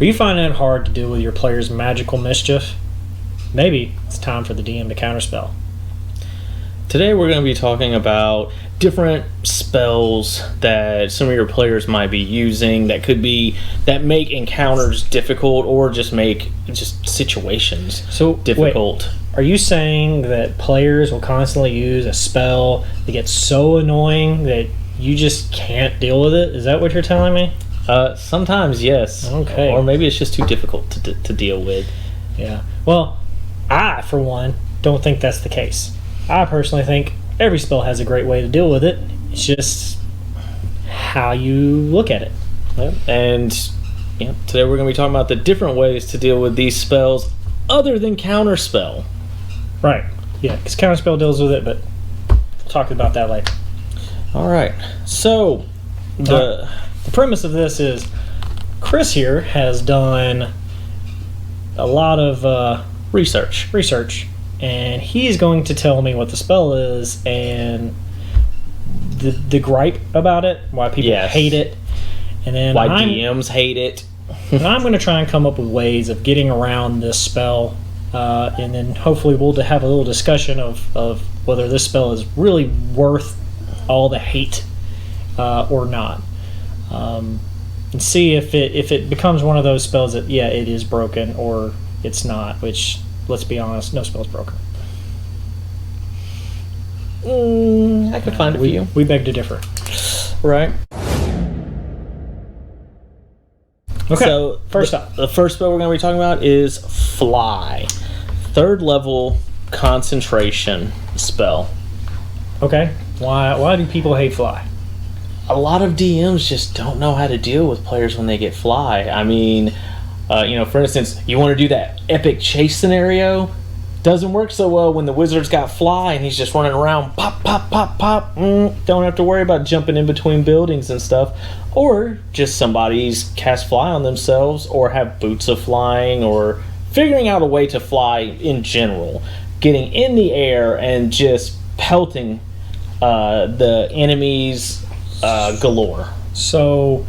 Are you finding it hard to deal with your players' magical mischief? Maybe it's time for the DM to counterspell. Today we're going to be talking about different spells that some of your players might be using that make encounters difficult or just make situations difficult. Wait, are you saying that players will constantly use a spell that gets so annoying that you just can't deal with it? Is that what you're telling me? Sometimes, yes. Okay. Or maybe it's just too difficult to deal with. Yeah. Well, I, for one, don't think that's the case. I personally think every spell has a great way to deal with it. It's just how you look at it. Yep. And today we're going to be talking about the different ways to deal with these spells other than Counterspell. Right. Yeah, because Counterspell deals with it, but we'll talk about that later. All right. So, the premise of this is Chris here has done a lot of research. And he's going to tell me what the spell is and the gripe about it, why people hate it, and then why DMs hate it. And I'm going to try and come up with ways of getting around this spell, and then hopefully we'll have a little discussion of whether this spell is really worth all the hate or not, and see if it becomes one of those spells that it is broken or it's not, which, let's be honest, no spell's broken. I can find a few. We beg to differ. Right. Okay, so first up. The first spell we're going to be talking about is Fly. 3rd level concentration spell. Okay. Why do people hate Fly? A lot of DMs just don't know how to deal with players when they get Fly. I mean, for instance, you want to do that epic chase scenario. Doesn't work so well when the wizard's got Fly and he's just running around, pop, pop, pop, pop. Don't have to worry about jumping in between buildings and stuff. Or just somebody's cast Fly on themselves, or have boots of flying, or figuring out a way to fly in general. Getting in the air and just pelting the enemies galore. So,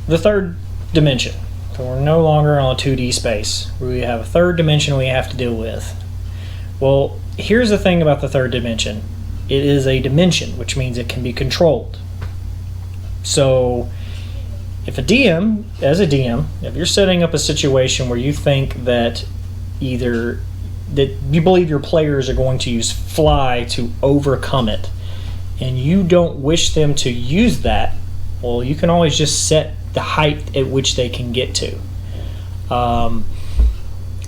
the 3rd dimension. So we're no longer on a 2D space. We have a 3rd dimension we have to deal with. Well, here's the thing about the 3rd dimension. It is a dimension, which means it can be controlled. So, if if you're setting up a situation where you think that that you believe your players are going to use Fly to overcome it, and you don't wish them to use that, well, you can always just set the height at which they can get to.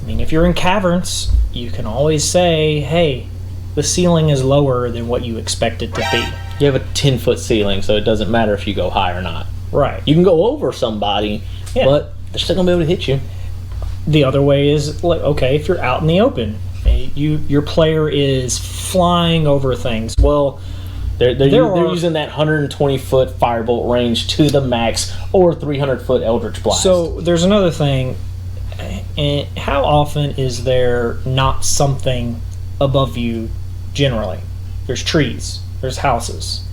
If you're in caverns, you can always say, hey, the ceiling is lower than what you expect it to be. You have a 10-foot ceiling, so it doesn't matter if you go high or not. Right. You can go over somebody, but they're still going to be able to hit you. The other way is, if you're out in the open, your player is flying over things. Well, they're using that 120-foot firebolt range to the max, or 300-foot Eldritch Blast. So there's another thing. And how often is there not something above you generally? There's trees. There's houses.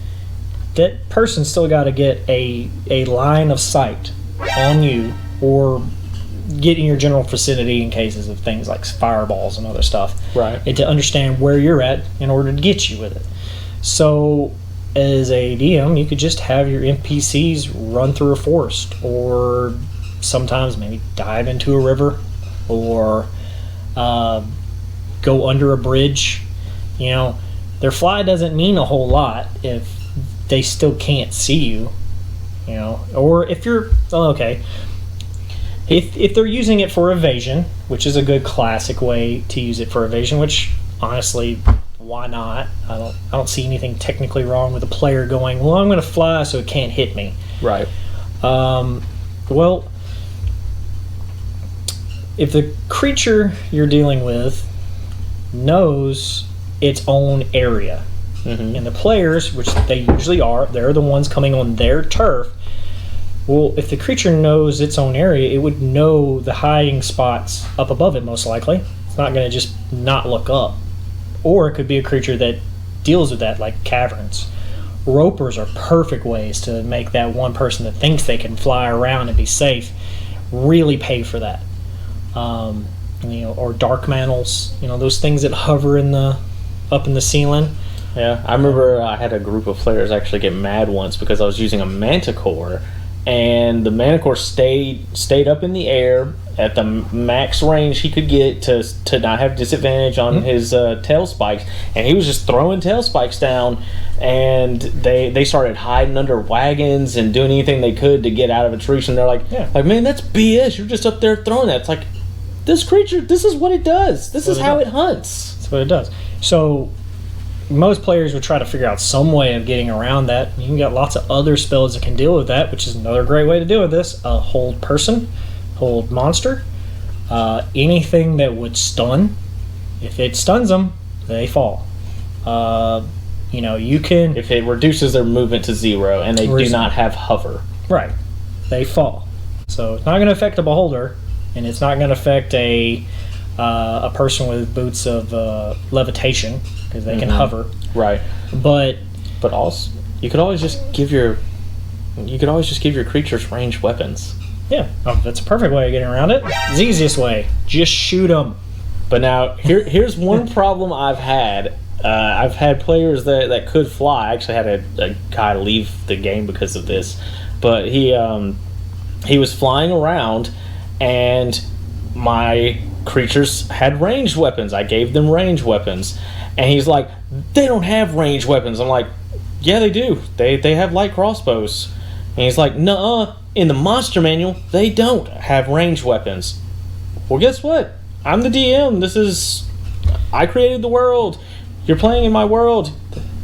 That person's still got to get a line of sight on you, or get in your general vicinity in cases of things like fireballs and other stuff. Right. And to understand where you're at in order to get you with it. So, as a DM, you could just have your NPCs run through a forest, or sometimes maybe dive into a river, or go under a bridge. Their fly doesn't mean a whole lot if they still can't see you. Or if you're if they're using it for evasion, which is a good classic way to use it for evasion, which honestly, why not? I don't see anything technically wrong with a player going, well, I'm going to fly so it can't hit me. Right. Well, if the creature you're dealing with knows its own area, and the players, which they usually are, they're the ones coming on their turf. Well, if the creature knows its own area, it would know the hiding spots up above it, most likely. It's not going to just not look up. Or it could be a creature that deals with that, like caverns. Ropers are perfect ways to make that one person that thinks they can fly around and be safe really pay for that. Or dark mantles, those things that hover up in the ceiling. Yeah, I remember I had a group of players actually get mad once because I was using a Manticore, and the Manticore stayed up in the air at the max range he could get to not have disadvantage on his tail spikes, and he was just throwing tail spikes down, and they started hiding under wagons and doing anything they could to get out of its reach, and they're like, man, that's BS, you're just up there throwing that. It's like, this creature, this is what it does. This is how it hunts. That's what it does. So most players would try to figure out some way of getting around that. You can get lots of other spells that can deal with that, which is another great way to deal with this. Hold person, hold monster, anything that would stun. If it stuns them, they fall. You can... If it reduces their movement to 0 and they do not have hover. Right. They fall. So it's not going to affect a beholder, and it's not going to affect a person with boots of levitation, because they can hover. Right. But also, you could always just give your creatures ranged weapons. Yeah, that's a perfect way of getting around it. It's the easiest way. Just shoot them. But now, here's one problem I've had. I've had players that could fly. I actually had a guy leave the game because of this. But he was flying around, and my creatures had ranged weapons. I gave them ranged weapons. And he's like, they don't have ranged weapons. I'm like, yeah, they do. They have light crossbows. And he's like, nuh-uh. In the monster manual, they don't have ranged weapons. Well, guess what? I'm the DM. I created the world. You're playing in my world.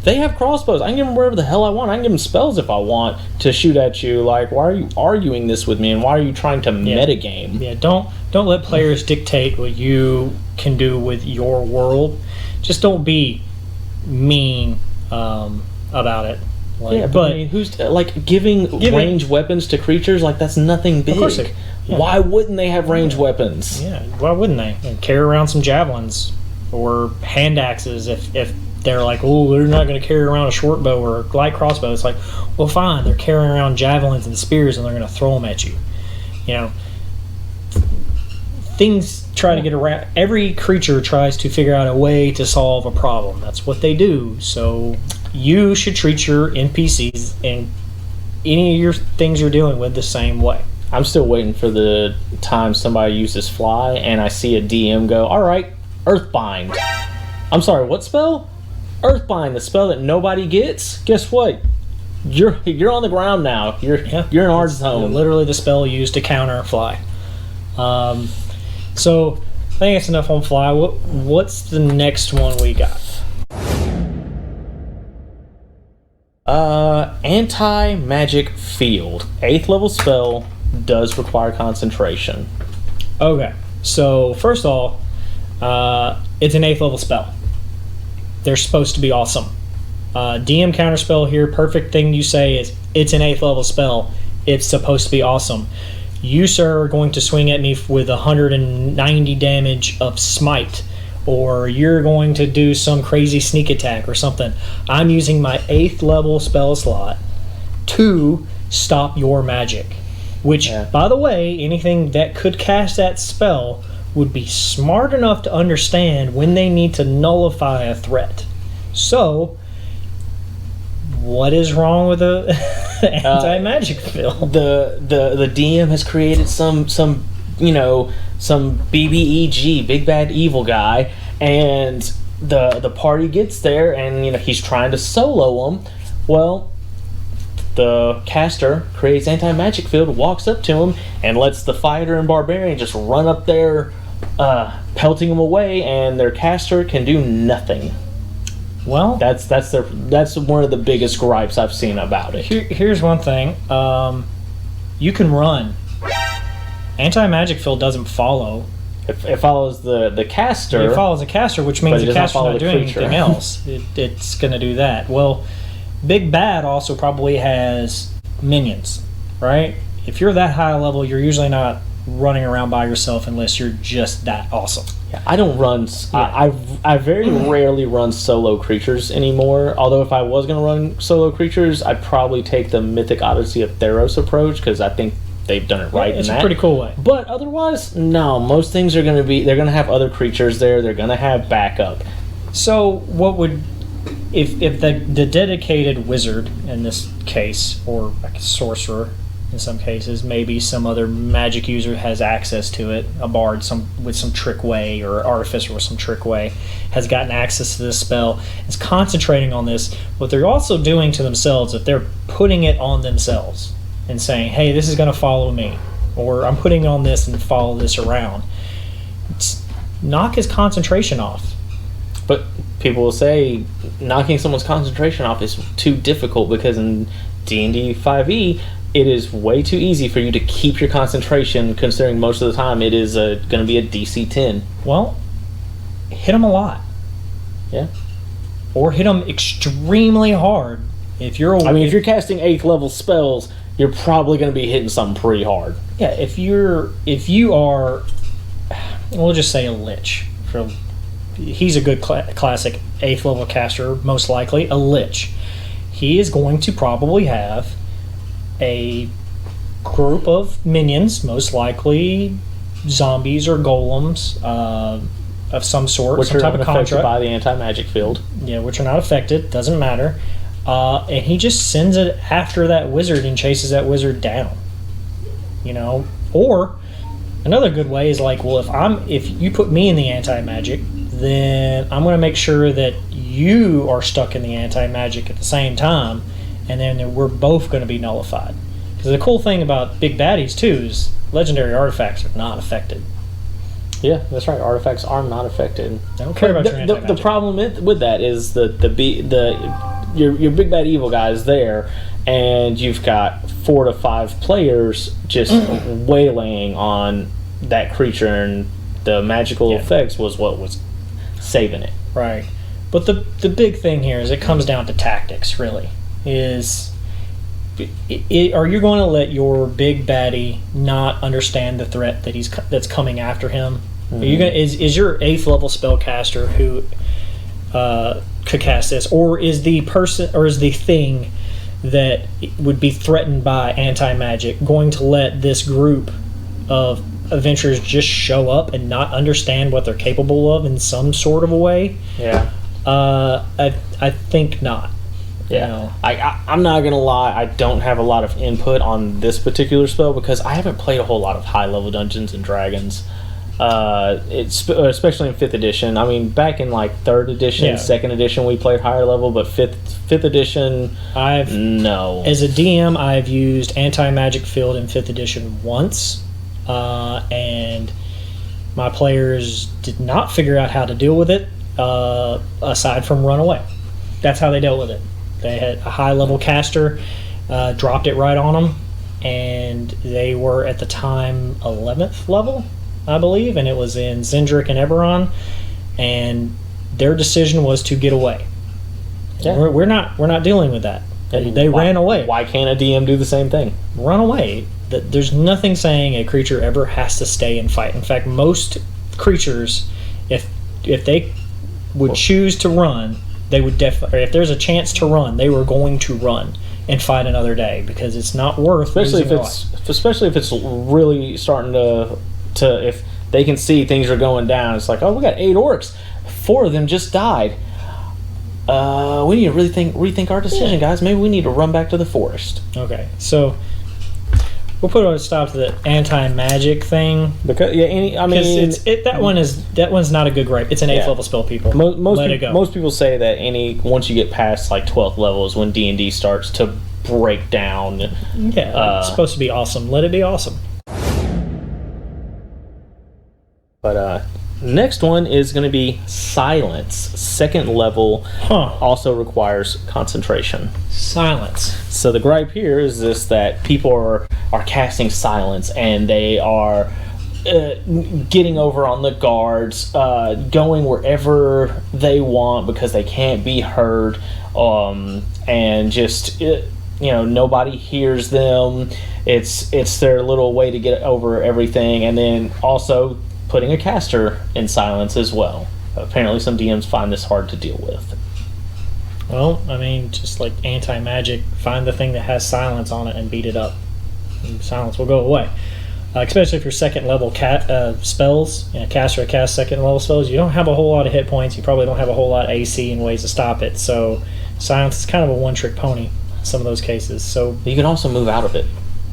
They have crossbows. I can give them wherever the hell I want. I can give them spells if I want to shoot at you. Like, why are you arguing this with me? And why are you trying to metagame? Yeah, don't let players dictate what you can do with your world. Just don't be mean about it. But I mean, who's giving ranged weapons to creatures? Like, that's nothing big. Of course Why wouldn't they have ranged weapons? Yeah, why wouldn't they? And carry around some javelins or hand axes if they're like, oh, they're not going to carry around a short bow or a light crossbow. It's like, well, fine, they're carrying around javelins and spears, and they're going to throw them at you. Things try to get around. Every creature tries to figure out a way to solve a problem. That's what they do. So you should treat your NPCs and any of your things you're dealing with the same way. I'm still waiting for the time somebody uses fly and I see a DM go, all right, Earthbind. I'm sorry, what spell? Earthbind, the spell that nobody gets. Guess what? You're on the ground now. You're in our zone. Literally the spell used to counter fly. So I think it's enough on fly. What's the next one we got? Antimagic Field. 8th level spell, does require concentration. Okay, so first of all, it's an 8th level spell. They're supposed to be awesome. DM Counterspell here, perfect thing you say is, it's an 8th level spell. It's supposed to be awesome. You, sir, are going to swing at me with 190 damage of smite, or you're going to do some crazy sneak attack or something. I'm using my 8th level spell slot to stop your magic. Which, by the way, anything that could cast that spell would be smart enough to understand when they need to nullify a threat. So, what is wrong with the Antimagic Field? The DM has created some BBEG, big bad evil guy, and the party gets there, and he's trying to solo them. Well, the caster creates Antimagic Field, walks up to him, and lets the fighter and barbarian just run up there, pelting them away, and their caster can do nothing. Well, that's one of the biggest gripes I've seen about it. Here's one thing: you can run. Anti-Magic Field doesn't follow. It follows the caster. It follows the caster, which means the caster's not doing anything else. It's going to do that. Well, Big Bad also probably has minions, right? If you're that high level, you're usually not running around by yourself unless you're just that awesome. Yeah, I don't run. I very rarely run solo creatures anymore. Although if I was going to run solo creatures, I'd probably take the Mythic Odyssey of Theros approach, because I think they've done it right. It's in a that. pretty cool way. But otherwise, no. Most things are going to be. They're going to have other creatures there. They're going to have backup. So what would, if the dedicated wizard in this case, or like a sorcerer in some cases, maybe some other magic user has access to it, a bard with some trick way, or artificer with some trick way, has gotten access to this spell, is concentrating on this. What they're also doing to themselves, if they're putting it on themselves and saying, hey, this is going to follow me, or I'm putting on this and follow this around, knock his concentration off. But people will say knocking someone's concentration off is too difficult because in D&D 5e, it is way too easy for you to keep your concentration, considering most of the time it is going to be a DC 10. Well, hit him a lot. Yeah. Or hit him extremely hard. If you're casting 8th level spells, you're probably going to be hitting something pretty hard. Yeah, if you are, we'll just say a lich. He's a good classic 8th level caster, most likely a lich. He is going to probably have a group of minions, most likely zombies or golems of some sort, which some are type of unaffected construct. by the anti-magic field. Yeah, which are not affected, doesn't matter. And he just sends it after that wizard and chases that wizard down. Or another good way is like, well, if you put me in the anti-magic, then I'm going to make sure that you are stuck in the anti-magic at the same time, and then we're both going to be nullified. Because the cool thing about big baddies, too, is legendary artifacts are not affected. Yeah, that's right. Artifacts are not affected. I don't care about your anti-magic. The problem with that is your big bad evil guy is there, and you've got 4 to 5 players just waylaying on that creature, and the magical effects was what was saving it. Right. But the big thing here is it comes down to tactics, really. Are you going to let your big baddie not understand the threat that's coming after him? Mm-hmm. Are you is your 8th level spellcaster who could cast this, or is the thing that would be threatened by anti-magic going to let this group of adventurers just show up and not understand what they're capable of in some sort of a way? Yeah. I think not. Yeah. I'm not going to lie, I don't have a lot of input on this particular spell because I haven't played a whole lot of high-level Dungeons and Dragons. Especially in 5th edition. I mean, back in like 3rd edition, 2nd edition, we played higher level, but 5th edition, no. As a DM, I've used Antimagic Field in 5th edition once, and my players did not figure out how to deal with it, aside from run away. That's how they dealt with it. They had a high-level caster, dropped it right on them, and they were, at the time, 11th level, I believe, and it was in Zendrick and Eberron, and their decision was to get away. Yeah. We're not dealing with that. They ran away. Why can't a DM do the same thing? Run away. There's nothing saying a creature ever has to stay and fight. In fact, most creatures, if they would choose to run, they would definitely. If there's a chance to run, they were going to run and fight another day because it's not worth. Especially if it's really starting to if they can see things are going down. It's like, oh, we got 8 orcs, 4 of them just died. We need to really rethink our decision, guys. Maybe we need to run back to the forest. Okay, so we'll put a stop to the anti-magic thing because that one's not a good gripe. It's an 8th level spell, people. Most people say that once you get past like 12th level is when D&D starts to break down. Yeah, it's supposed to be awesome. Let it be awesome. But next one is going to be silence. 2nd level also requires concentration. Silence. So the gripe here is this, that people are casting silence and they are getting over on the guards, going wherever they want because they can't be heard, and just nobody hears them. It's their little way to get over everything, and then also putting a caster in silence as well. Apparently some DMs find this hard to deal with. Well, I mean, just like anti-magic, find the thing that has silence on it and beat it up. silence will go away. Especially if you're second level spells, caster cast second level spells, you don't have a whole lot of hit points. You probably don't have a whole lot of AC and ways to stop it. So silence is kind of a one-trick pony in some of those cases. So you can also move out of it.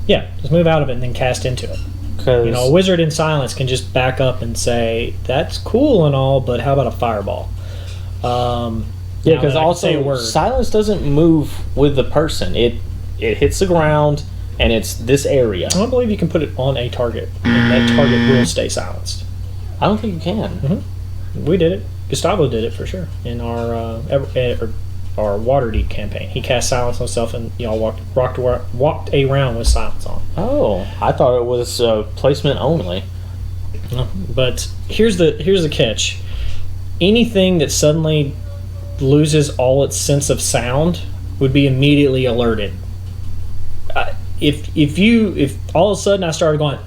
Yeah, just move out of it and then cast into it. A wizard in silence can just back up and say, "That's cool and all, but how about a fireball?" Because also silence doesn't move with the person. It hits the ground. And it's this area. I don't believe you can put it on a target, and that target will stay silenced. I don't think you can. Mm-hmm. We did it. Gustavo did it for sure in our Waterdeep campaign. He cast silence on himself, and y'all walked around with silence on. Oh, I thought it was placement only. No, but here's the catch. Anything that suddenly loses all its sense of sound would be immediately alerted. If all of a sudden I started going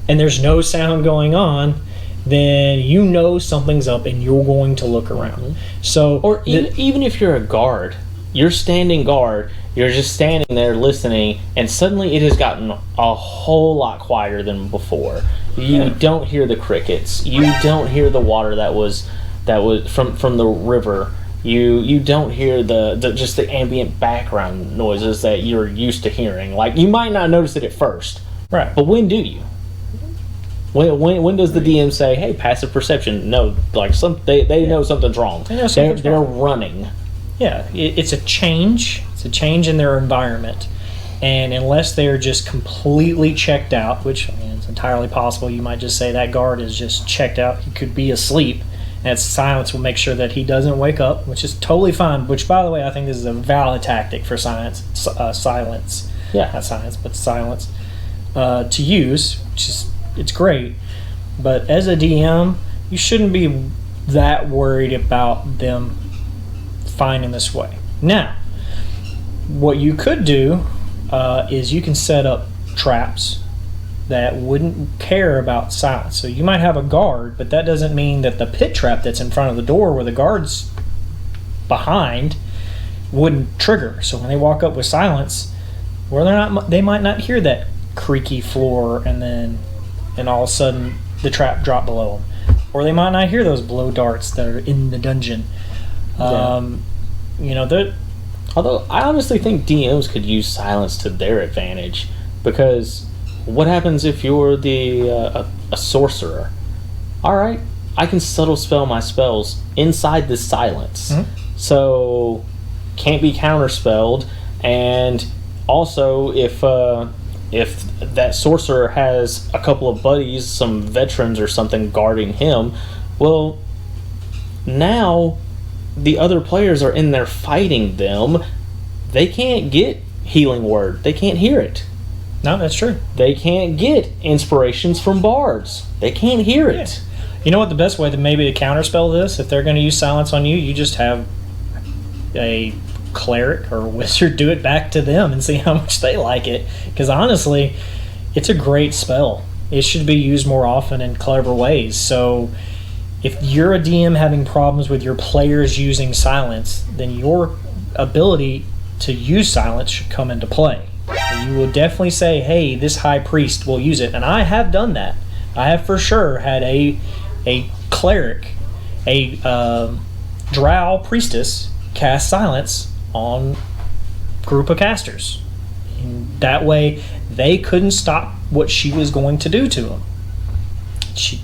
and there's no sound going on, then you know something's up and you're going to look around. Mm-hmm. So, or even if you're a guard, you're standing guard, you're just standing there listening, and suddenly it has gotten a whole lot quieter than before. You don't hear the crickets. You don't hear the water that was from the river. You don't hear the just the ambient background noises that you're used to hearing. Like, you might not notice it at first, right? But when do you? When does the DM say, "Hey, passive perception"? No, like they know something's wrong. They're running. Yeah, it's a change. It's a change in their environment, and unless they're just completely checked out, which it's entirely possible, you might just say that guard is just checked out. He could be asleep. And silence will make sure that he doesn't wake up, which is totally fine. Which, by the way, I think this is a valid tactic for silence. Yeah, not science, but silence to use, which is it's great. But as a DM, you shouldn't be that worried about them finding this way. Now, what you could do is you can set up traps that wouldn't care about silence. So you might have a guard, but that doesn't mean that the pit trap that's in front of the door where the guard's behind wouldn't trigger. So when they walk up with silence, they might not hear that creaky floor and all of a sudden the trap drop below them. Or they might not hear those blow darts that are in the dungeon. Although I honestly think DMs could use silence to their advantage, because what happens if you're a sorcerer? All right, I can subtle spell my spells inside this silence, so can't be counterspelled. And also, if that sorcerer has a couple of buddies, some veterans or something guarding him, well, now the other players are in there fighting them. They can't get healing word. They can't hear it. No, that's true. They can't get inspirations from bards. They can't hear it. Yeah. You know what the best way to counterspell this? If they're going to use silence on you, you just have a cleric or a wizard do it back to them and see how much they like it. Because honestly, it's a great spell. It should be used more often in clever ways. So if you're a DM having problems with your players using silence, then your ability to use silence should come into play. You will definitely say, hey, this high priest will use it. And I have done that. I have for sure had a cleric, a drow priestess cast silence on group of casters. And that way, they couldn't stop what she was going to do to them.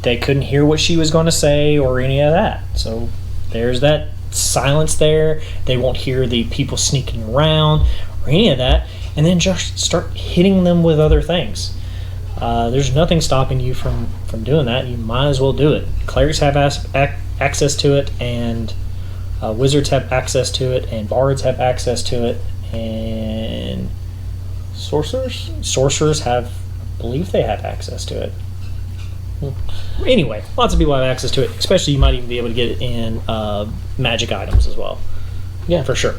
They couldn't hear what she was going to say or any of that. So there's that silence there. They won't hear the people sneaking around or any of that. And then just start hitting them with other things. There's nothing stopping you from doing that. You might as well do it. Clerics have access to it, and wizards have access to it, and bards have access to it, and sorcerers have, I believe they have access to it. Anyway, lots of people have access to it, especially you might even be able to get it in magic items as well. Yeah, for sure.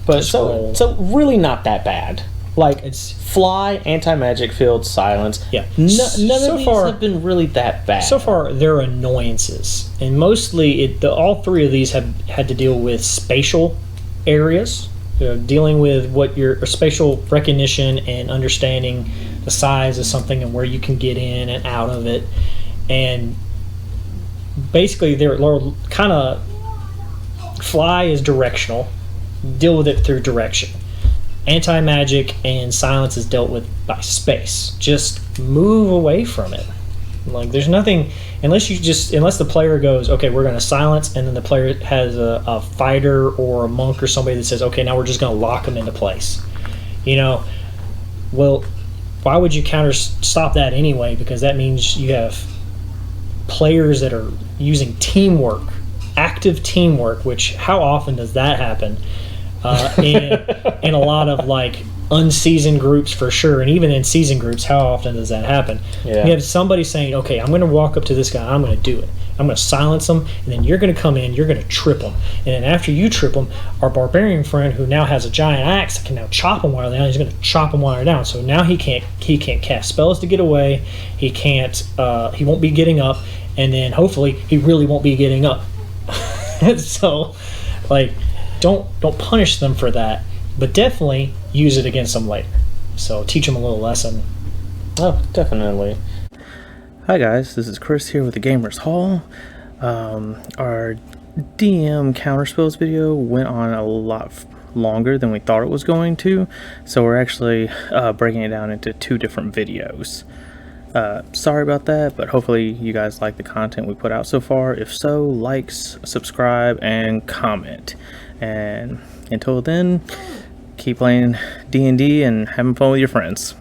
But so really not that bad. Like, it's fly, anti-magic field, silence. Yeah. None of these have been really that bad. So far, they're annoyances. And mostly, all three of these have had to deal with spatial areas. dealing with what your spatial recognition and understanding the size of something and where you can get in and out of it. And basically, they're kind of, fly is directional. Deal with it through direction. Anti-magic and silence is dealt with by space. Just move away from it. Like, there's nothing, unless the player goes, okay, we're going to silence, and then the player has a fighter or a monk or somebody that says, okay, now we're just going to lock them into place. Well, why would you stop that anyway? Because that means you have players that are using teamwork, active teamwork, which, how often does that happen? In a lot of like unseasoned groups for sure, and even in seasoned groups, how often does that happen? Yeah. You have somebody saying, okay, I'm going to walk up to this guy, I'm going to do it, I'm going to silence him, and then you're going to come in, you're going to trip him, and then after you trip him, our barbarian friend who now has a giant axe can now chop him while they're down. He's going to chop him while they're down, so now he can't cast spells to get away, he won't be getting up, and then hopefully he really won't be getting up. So like, don't punish them for that, but definitely use it against them later. So teach them a little lesson. Oh, definitely. Hi guys, this is Chris here with the Gamers Hall. Our DM Counterspells video went on a lot longer than we thought it was going to, so we're actually breaking it down into 2 different videos. Sorry about that, but hopefully you guys like the content we put out so far. If so, likes, subscribe, and comment. And until then, keep playing D&D and having fun with your friends.